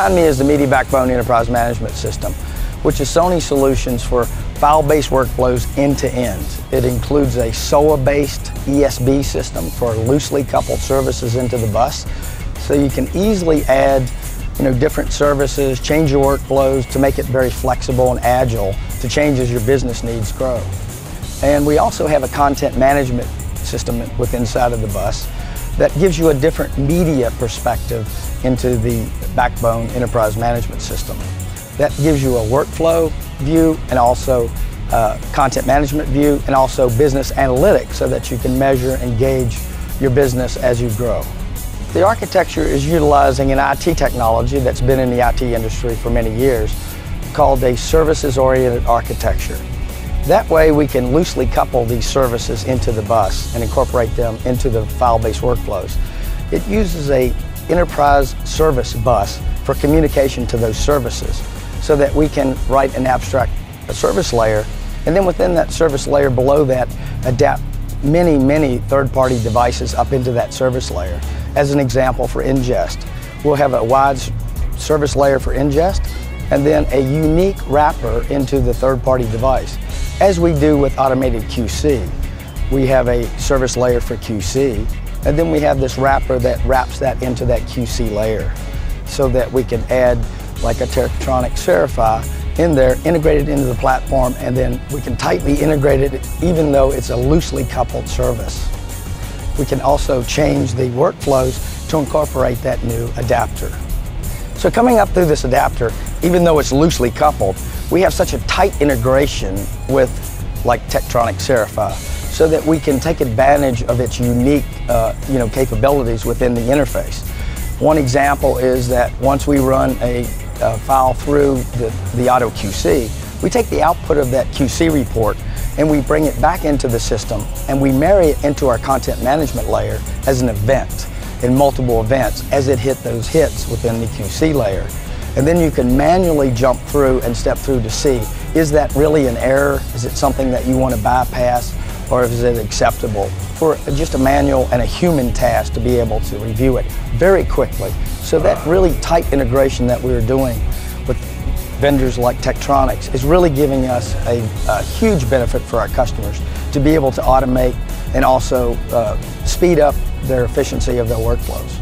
Behind me is the Media Backbone Enterprise Management System, which is Sony solutions for file-based workflows end-to-end. It includes a SOA-based ESB system for loosely coupled services into the bus, so you can easily add different services, change your workflows to make it very flexible and agile to change as your business needs grow. And we also have a content management system inside of the bus that gives you a different media perspective into the Backbone Enterprise Management System. That gives you a workflow view and also content management view and also business analytics so that you can measure and gauge your business as you grow. The architecture is utilizing an IT technology that's been in the IT industry for many years called a services-oriented architecture. That way we can loosely couple these services into the bus and incorporate them into the file-based workflows. It uses a enterprise service bus for communication to those services so that we can write an abstract service layer, and then within that service layer below that adapt many third-party devices up into that service layer. As an example, for ingest, we'll have a wide service layer for ingest and then a unique wrapper into the third-party device. As we do with automated QC, we have a service layer for QC, and then we have this wrapper that wraps that into that QC layer so that we can add like a Tektronix Cerify in there, integrated into the platform, and then we can tightly integrate it even though it's a loosely coupled service. We can also change the workflows to incorporate that new adapter. So coming up through this adapter, even though it's loosely coupled, we have such a tight integration with like Tektronix Cerify so that we can take advantage of its unique capabilities within the interface. One example is that once we run a file through the auto QC, we take the output of that QC report and we bring it back into the system and we marry it into our content management layer as an event in multiple events as it hit those hits within the QC layer. And then you can manually jump through and step through to see, is that really an error? Is it something that you want to bypass, or is it acceptable? For just a manual and a human task to be able to review it very quickly. So that really tight integration that we're doing with vendors like Tektronix is really giving us a huge benefit for our customers to be able to automate and also speed up their efficiency of their workflows.